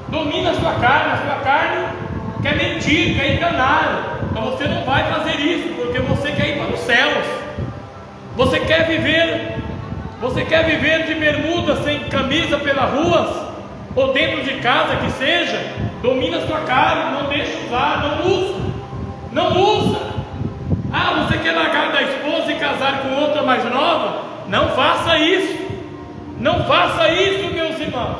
Domina a sua carne quer mentir, quer enganar, mas você não vai fazer isso, porque você quer ir para os céus. Você quer viver de bermuda, sem camisa pelas ruas, ou dentro de casa que seja? Domina a sua carne, não deixa usar, não usa. Ah, você quer largar da esposa e casar com outra mais nova? Não faça isso, meus irmãos.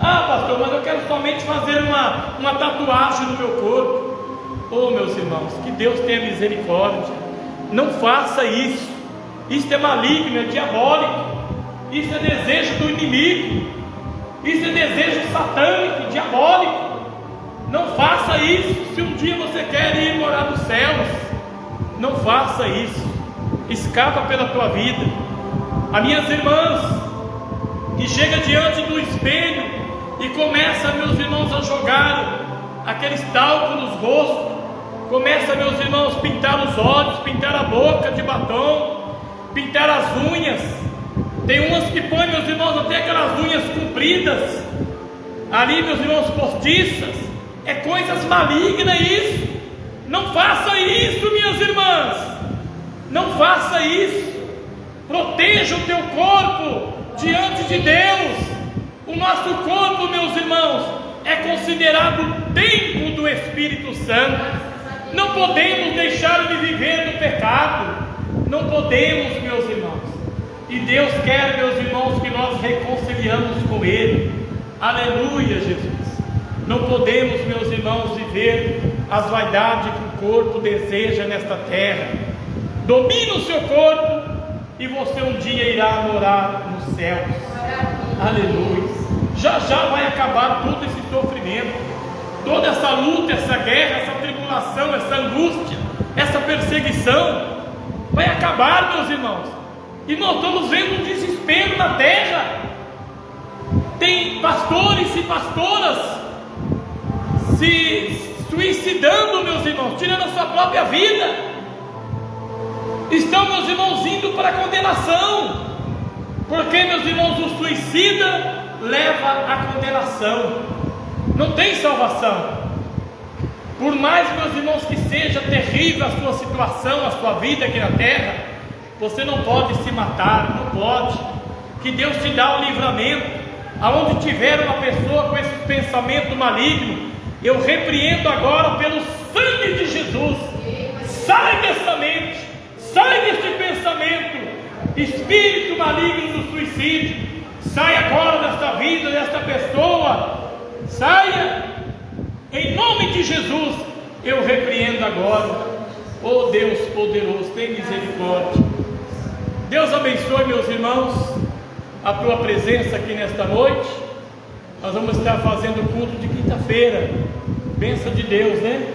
Ah, pastor, mas eu quero somente fazer uma tatuagem no meu corpo. Oh, meus irmãos, que Deus tenha misericórdia. Não faça isso. Isso é maligno, é diabólico. Isso é desejo do inimigo. Isso é desejo satânico, diabólico. Não faça isso. Se um dia você quer ir morar nos céus, não faça isso. Escapa pela tua vida. As minhas irmãs, que chega diante do espelho e começa, meus irmãos, a jogar aqueles talcos nos rostos, começa, meus irmãos, pintar os olhos, pintar a boca de batom, pintar as unhas. Tem umas que põem, meus irmãos, até aquelas unhas compridas ali, meus irmãos, postiças. É coisas malignas isso. Não faça isso, minhas irmãs. Não faça isso. Proteja o teu corpo diante de Deus. O nosso corpo, meus irmãos, é considerado templo do Espírito Santo. Não podemos deixar de viver no pecado. Não podemos, meus irmãos. E Deus quer, meus irmãos, que nós reconciliamos com Ele. Aleluia, Jesus. Não podemos, meus irmãos, viver as vaidades que o corpo deseja nesta terra. Domine o seu corpo e você um dia irá morar nos céus. Aleluia. Já vai acabar todo esse sofrimento, toda essa luta, essa guerra, essa tribulação, essa angústia, essa perseguição. Vai acabar, meus irmãos. E nós estamos vendo um desespero na terra. Tem pastores e pastoras se suicidando, meus irmãos, tirando a sua própria vida. Estão, meus irmãos, indo para a condenação. Porque, meus irmãos, o suicida leva à condenação. Não tem salvação. Por mais, meus irmãos, que seja terrível a sua situação, a sua vida aqui na terra, você não pode se matar, não pode. Que Deus te dá o livramento. Aonde tiver uma pessoa com esse pensamento maligno, eu repreendo agora pelo sangue de Jesus. Sai dessa mente, sai deste pensamento, espírito maligno do suicídio. Sai agora desta vida, desta pessoa. Saia, em nome de Jesus. Eu repreendo agora. Oh Deus poderoso, tem misericórdia. Deus abençoe, meus irmãos, a tua presença aqui nesta noite. Nós vamos estar fazendo o culto de quinta-feira. Bênção de Deus, né?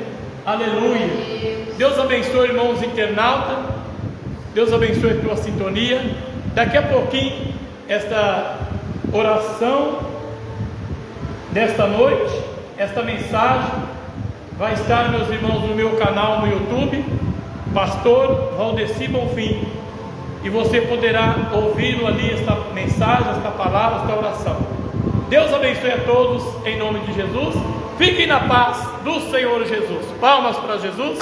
Aleluia. Deus abençoe, irmãos internautas. Deus abençoe a tua sintonia. Daqui a pouquinho, esta oração desta noite, esta mensagem vai estar, meus irmãos, no meu canal no YouTube, Pastor Valdeci Bonfim. E você poderá ouvi-lo ali, esta mensagem, esta palavra, esta oração. Deus abençoe a todos, em nome de Jesus. Fiquem na paz do Senhor Jesus. Palmas para Jesus.